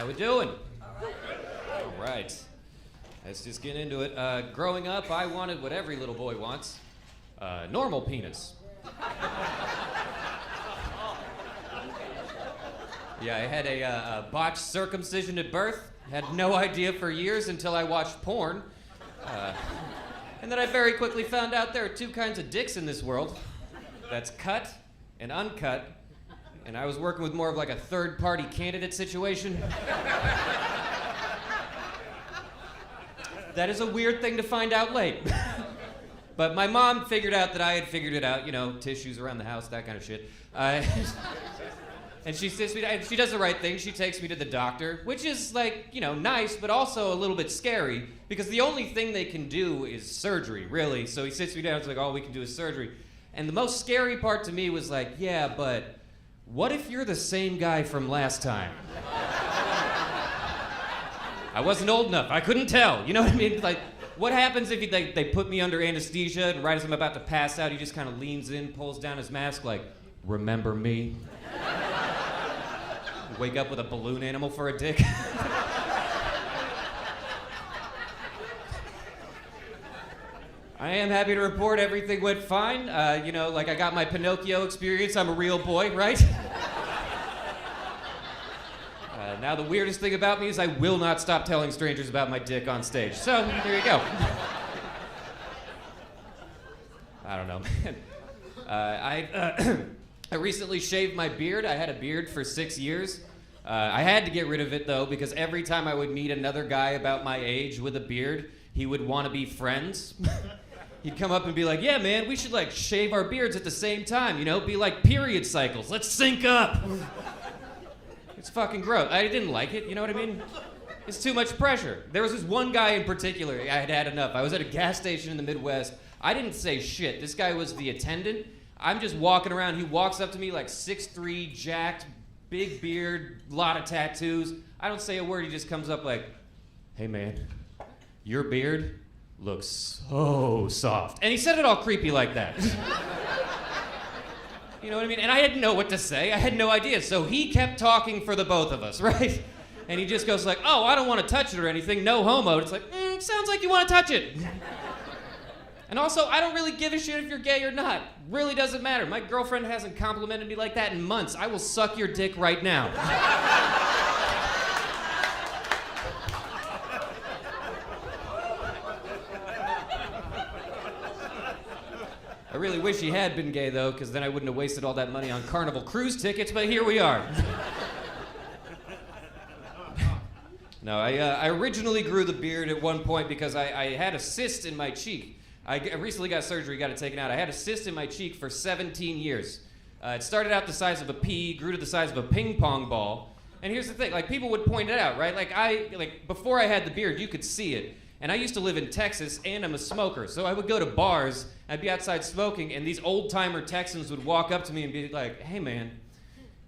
How we doing? All right. Let's just get into it. Growing up, I wanted what every little boy wants. Normal penis. Yeah, I had a botched circumcision at birth. Had no idea for years until I watched porn. And then I very quickly found out there are two kinds of dicks in this world. That's cut and uncut. And I was working with more of like a third-party candidate situation. That is a weird thing to find out late. But my mom figured out that I had figured it out, you know, tissues around the house, that kind of shit. And she does the right thing. She takes me to the doctor, which is like, you know, nice, but also a little bit scary because the only thing they can do is surgery, really. So he sits me down, it's like, all we can do is surgery. And the most scary part to me was like, yeah, but what if you're the same guy from last time? I wasn't old enough. I couldn't tell. You know what I mean? Like, what happens if they put me under anesthesia and right as I'm about to pass out, he just kind of leans in, pulls down his mask like, remember me? Wake up with a balloon animal for a dick? I am happy to report everything went fine. You know, like I got my Pinocchio experience. I'm a real boy, right? Now the weirdest thing about me is I will not stop telling strangers about my dick on stage. So, there you go. I don't know. I recently shaved my beard. I had a beard for 6 years. I had to get rid of it, though, because every time I would meet another guy about my age with a beard, he would want to be friends. He'd come up and be like, yeah, man, we should, like, shave our beards at the same time, you know? Be like period cycles. Let's sync up. It's fucking gross. I didn't like it, you know what I mean? It's too much pressure. There was this one guy in particular, I had had enough. I was at a gas station in the Midwest. I didn't say shit. This guy was the attendant. I'm just walking around. He walks up to me like 6'3", jacked, big beard, lot of tattoos. I don't say a word. He just comes up like, hey, man, your beard looks so soft. And he said it all creepy like that. You know what I mean? And I didn't know what to say. I had no idea. So he kept talking for the both of us, right? And he just goes like, oh, I don't want to touch it or anything. No homo. It's like, sounds like you want to touch it. And also, I don't really give a shit if you're gay or not. Really doesn't matter. My girlfriend hasn't complimented me like that in months. I will suck your dick right now. I really wish he had been gay, though, because then I wouldn't have wasted all that money on Carnival cruise tickets, but here we are. No, I originally grew the beard at one point because I had a cyst in my cheek. I recently got surgery, got it taken out. I had a cyst in my cheek for 17 years. It started out the size of a pea, grew to the size of a ping pong ball. And here's the thing, like, people would point it out, right? Like before I had the beard, you could see it. And I used to live in Texas, and I'm a smoker. So I would go to bars, I'd be outside smoking, and these old-timer Texans would walk up to me and be like, hey, man,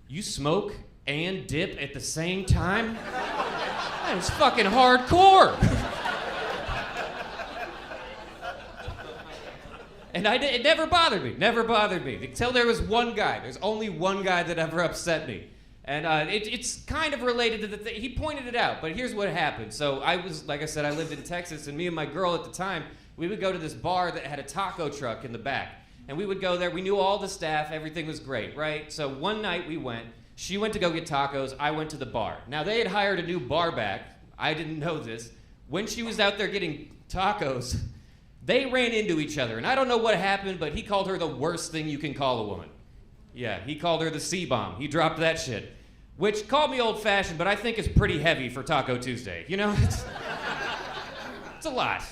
you smoke and dip at the same time? That is fucking hardcore. And it never bothered me, until there was one guy. There's only one guy that ever upset me. And it's kind of related to the thing. He pointed it out, but here's what happened. So I was, like I said, I lived in Texas, and me and my girl at the time, we would go to this bar that had a taco truck in the back. And we would go there. We knew all the staff. Everything was great, right? So one night we went. She went to go get tacos. I went to the bar. Now, they had hired a new bar back. I didn't know this. When she was out there getting tacos, they ran into each other. And I don't know what happened, but he called her the worst thing you can call a woman. Yeah, he called her the C-bomb. He dropped that shit. Which, called me old-fashioned, but I think is pretty heavy for Taco Tuesday. You know? It's a lot.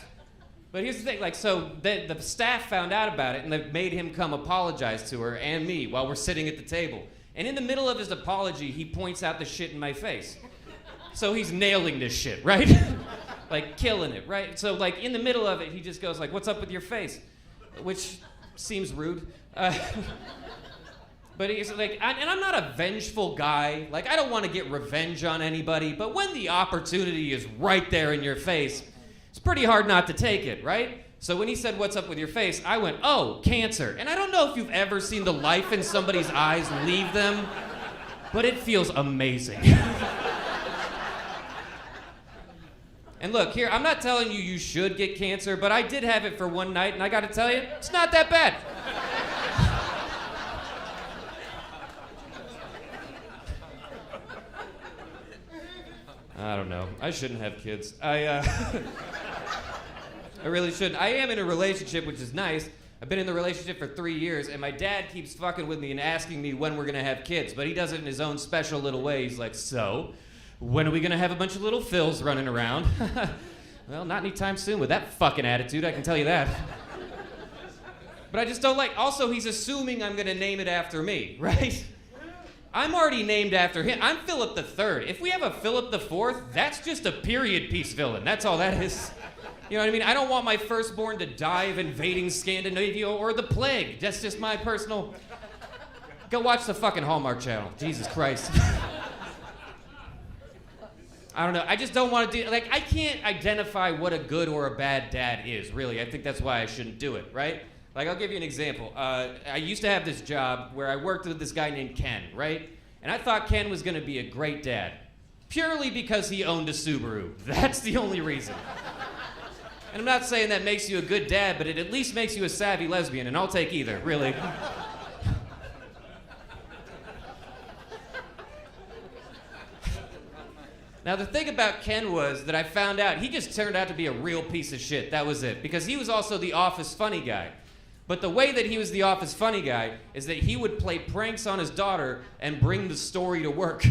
But here's the thing, like, so the staff found out about it, and they made him come apologize to her and me while we're sitting at the table. And in the middle of his apology, he points out the shit in my face. So he's nailing this shit, right? Like, killing it, right? So, like, in the middle of it, he just goes like, what's up with your face? Which seems rude. But he's like, and I'm not a vengeful guy. Like, I don't want to get revenge on anybody, but when the opportunity is right there in your face, it's pretty hard not to take it, right? So when he said, what's up with your face, I went, oh, cancer. And I don't know if you've ever seen the life in somebody's eyes leave them, but it feels amazing. And look, here, I'm not telling you you should get cancer, but I did have it for one night, and I gotta tell you, it's not that bad. I don't know. I shouldn't have kids. I really shouldn't. I am in a relationship, which is nice. I've been in the relationship for 3 years, and my dad keeps fucking with me and asking me when we're gonna have kids, but he does it in his own special little way. He's like, so, when are we gonna have a bunch of little Phils running around? Well, not anytime soon with that fucking attitude, I can tell you that. But I just don't like, also he's assuming I'm gonna name it after me, right? I'm already named after him. I'm Philip III. If we have a Philip IV, that's just a period piece villain. That's all that is. You know what I mean? I don't want my firstborn to die of invading Scandinavia or the plague. That's just my personal... Go watch the fucking Hallmark Channel. Jesus Christ. I don't know. I just don't want to do... Like, I can't identify what a good or a bad dad is, really. I think that's why I shouldn't do it, right? Like, I'll give you an example. I used to have this job where I worked with this guy named Ken, right? And I thought Ken was going to be a great dad. Purely because he owned a Subaru. That's the only reason. And I'm not saying that makes you a good dad, but it at least makes you a savvy lesbian, and I'll take either, really. Now, the thing about Ken was that I found out he just turned out to be a real piece of shit. That was it. Because he was also the office funny guy. But the way that he was the office funny guy is that he would play pranks on his daughter and bring the story to work.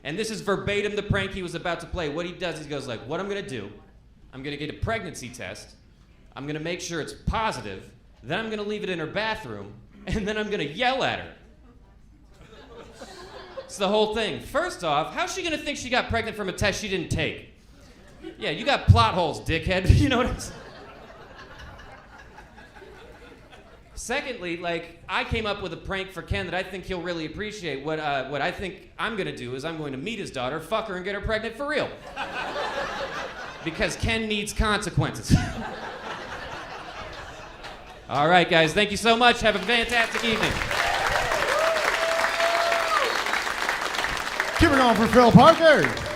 And this is verbatim the prank he was about to play. What he does is he goes like, what I'm gonna do, I'm gonna get a pregnancy test, I'm gonna make sure it's positive, then I'm gonna leave it in her bathroom, and then I'm gonna yell at her. It's the whole thing. First off, how's she gonna think she got pregnant from a test she didn't take? Yeah, you got plot holes, dickhead. You know what I'm saying? Secondly, like, I came up with a prank for Ken that I think he'll really appreciate. What I think I'm gonna do is I'm going to meet his daughter, fuck her, and get her pregnant for real. Because Ken needs consequences. All right, guys, thank you so much. Have a fantastic evening. Keep it on for Phil Parker.